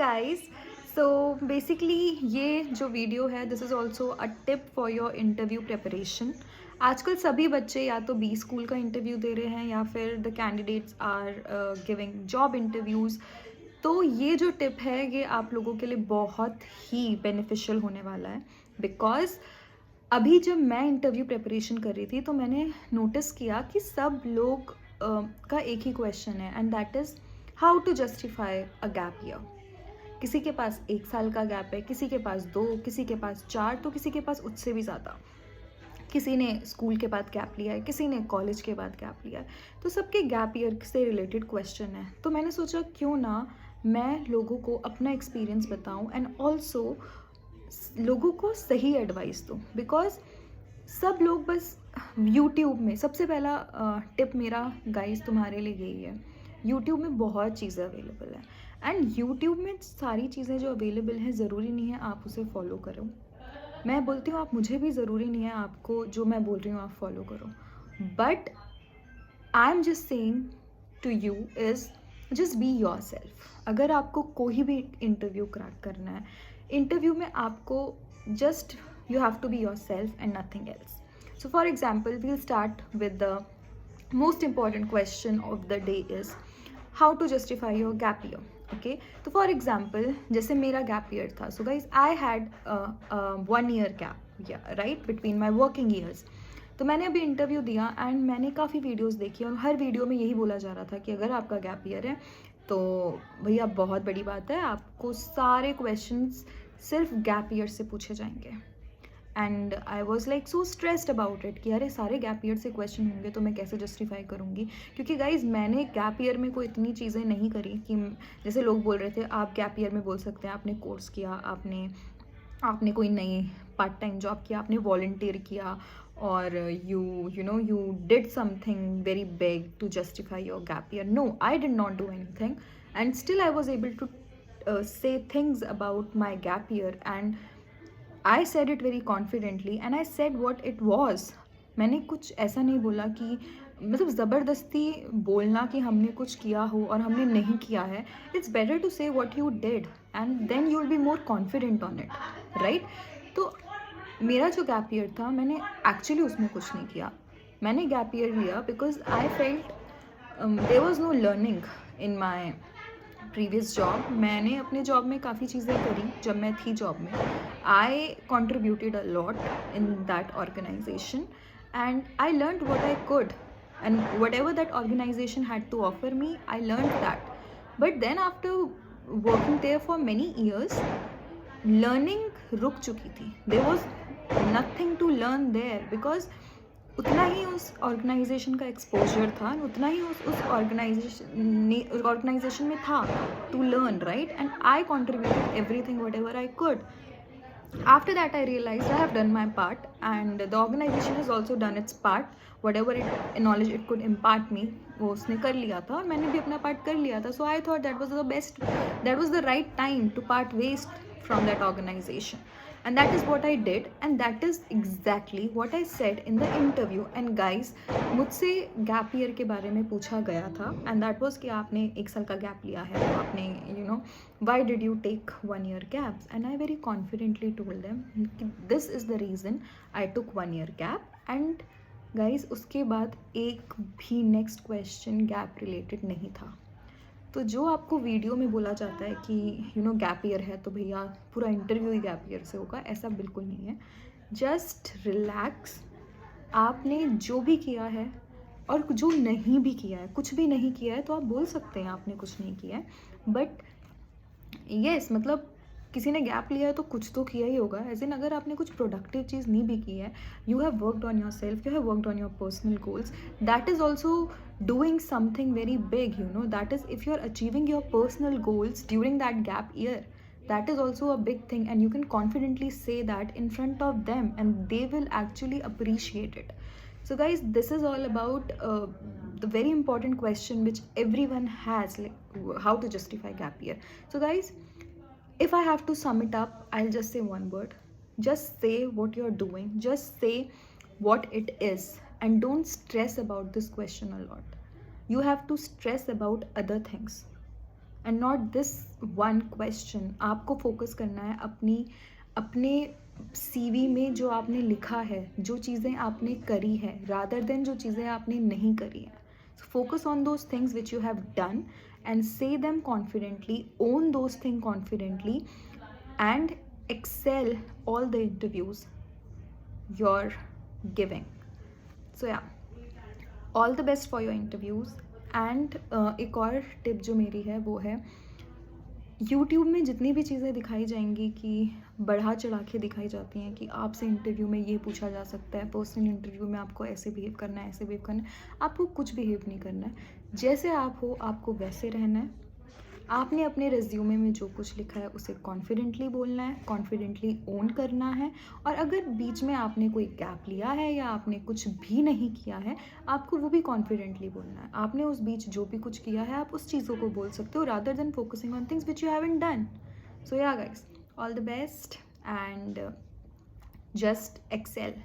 Guys, so basically ये जो video है this is also a tip for your interview preparation. आजकल सभी बच्चे या तो बी स्कूल का इंटरव्यू दे रहे हैं या फिर the candidates are giving job interviews. तो ये जो टिप है ये आप लोगों के लिए बहुत ही बेनिफिशियल होने वाला है, बिकॉज अभी जब मैं इंटरव्यू प्रिपरेशन कर रही थी तो मैंने नोटिस किया कि सब लोग का एक ही क्वेश्चन है, and that is how to justify a gap year. किसी के पास 1 साल का गैप है, किसी के पास 2, किसी के पास 4, तो किसी के पास उससे भी ज़्यादा। किसी ने स्कूल के बाद गैप लिया है, किसी ने कॉलेज के बाद गैप लिया है। तो सबके गैप ईयर से रिलेटेड क्वेश्चन है। तो मैंने सोचा क्यों ना मैं लोगों को अपना एक्सपीरियंस बताऊं एंड ऑल्सो लोगों को सही एडवाइस दूं, बिकॉज सब लोग बस यूट्यूब में सबसे पहला टिप मेरा गाइस तुम्हारे लिए यही है, यूट्यूब में बहुत चीज़ें अवेलेबल है एंड यूट्यूब में सारी चीज़ें जो अवेलेबल हैं ज़रूरी नहीं है आप उसे फॉलो करो। मैं बोलती हूँ आप मुझे भी ज़रूरी नहीं है आपको जो मैं बोल रही हूँ आप फॉलो करो, but I am just saying to you is just be yourself. अगर आपको कोई भी इंटरव्यू क्रैक करना है, इंटरव्यू में आपको just you have to be yourself and nothing else. So for example we'll start with the most important question of the day is how to justify your gap year. Okay, तो for example जैसे मेरा gap year था, so guys I had 1 year gap right between my working years. तो मैंने अभी interview दिया and मैंने काफ़ी वीडियोस देखी और हर वीडियो में यही बोला जा रहा था कि अगर आपका गैप ईयर है तो भैया बहुत बड़ी बात है, आपको सारे क्वेश्चंस सिर्फ गैप ईयर से पूछे जाएंगे। And I was like so stressed about it कि अरे सारे गैप ईयर से क्वेश्चन होंगे तो मैं कैसे जस्टिफाई करूँगी, क्योंकि गाइज मैंने गैप ईयर में कोई इतनी चीज़ें नहीं करी कि जैसे लोग बोल रहे थे आप गैप ईयर में बोल सकते हैं आपने कोर्स किया, आपने आपने कोई नई पार्ट टाइम जॉब किया, आपने वॉल्टियर किया, और you did something very big to justify your gap year. No, I did not do anything and still I was able to say things about my gap year, and I said it very confidently and I said what it was. मैंने कुछ ऐसा नहीं बोला कि मतलब ज़बरदस्ती बोलना कि हमने कुछ किया हो और हमने नहीं किया है। It's better to say what you did and then you will be more confident on it, right. तो मेरा जो गैप ईयर था मैंने एक्चुअली उसमें कुछ नहीं किया। मैंने गैप ईयर लिया because I felt there was no learning in my previous job. मैंने अपने जॉब में काफ़ी चीज़ें करी जब मैं थी जॉब में। I contributed a lot in that organisation and I learned what I could, and whatever that organisation had to offer me I learned that. But then after working there for many years learning रुक चुकी थी। There was nothing to learn there because उतना ही उस organisation का exposure था, उतना ही उस ऑर्गेनाइजेशन में था to learn, right. And I contributed everything whatever I could. After that I realized I have done my part and the organization has also done its part. Whatever it knowledge it could impart me, वो उसने कर लिया था और मैंने भी अपना part कर लिया था. So I thought that was the best, that was the right time to part ways from that organization. And that is what I did and that is exactly what I said in the interview. And guys, मुझसे gap year के बारे में पूछा गया था and that was कि आपने 1 साल का गैप लिया है तो आपने why did you take 1 year gaps? And I very confidently told them this is the reason I took 1 year gap. And guys, उसके बाद एक भी नेक्स्ट क्वेश्चन गैप रिलेटेड नहीं था. तो जो आपको वीडियो में बोला जाता है कि गैप ईयर है तो भैया पूरा इंटरव्यू ही गैप ईयर से होगा, ऐसा बिल्कुल नहीं है. Just relax. आपने जो भी किया है और जो नहीं भी किया है, कुछ भी नहीं किया है तो आप बोल सकते हैं आपने कुछ नहीं किया है. बट येस, मतलब किसी ने गैप लिया है तो कुछ तो किया ही होगा. एज इन अगर आपने कुछ प्रोडक्टिव चीज़ नहीं भी की है, you have worked on your self, you have worked on your personal goals, that is also doing something very big. That is, if you're achieving your personal goals during that gap year, that is also a big thing, and you can confidently say that in front of them and they will actually appreciate it. So guys, this is all about the very important question which everyone has, like how to justify gap year. So guys, if I have to sum it up, I'll just say one word. Just say what you're doing, just say what it is, and don't stress about this question a lot. You have to stress about other things. And not this one question. आपको focus करना है अपने CV में जो आपने लिखा है, जो चीज़ें आपने करी है, रादर देन जो चीज़ें आपने नहीं करी हैं. So focus on those things which you have done and say them confidently, own those things confidently, and excel all the interviews you're giving. So yeah, all the best for your interviews. And एक और tip जो मेरी है वो है, YouTube में जितनी भी चीज़ें दिखाई जाएंगी कि बढ़ा चढ़ा के दिखाई जाती हैं कि आपसे इंटरव्यू में ये पूछा जा सकता है, पर्सनल इंटरव्यू में आपको ऐसे बिहेव करना है, ऐसे बिहेव करना है. आपको कुछ बिहेव नहीं करना है. जैसे आप हो आपको वैसे रहना है. आपने अपने रिज्यूमे में जो कुछ लिखा है उसे कॉन्फिडेंटली बोलना है, कॉन्फिडेंटली ओन करना है. और अगर बीच में आपने कोई गैप लिया है या आपने कुछ भी नहीं किया है, आपको वो भी कॉन्फिडेंटली बोलना है. आपने उस बीच जो भी कुछ किया है आप उस चीज़ों को बोल सकते हो, rather than focusing on things which you haven't done. So yeah guys, all the best and just Excel.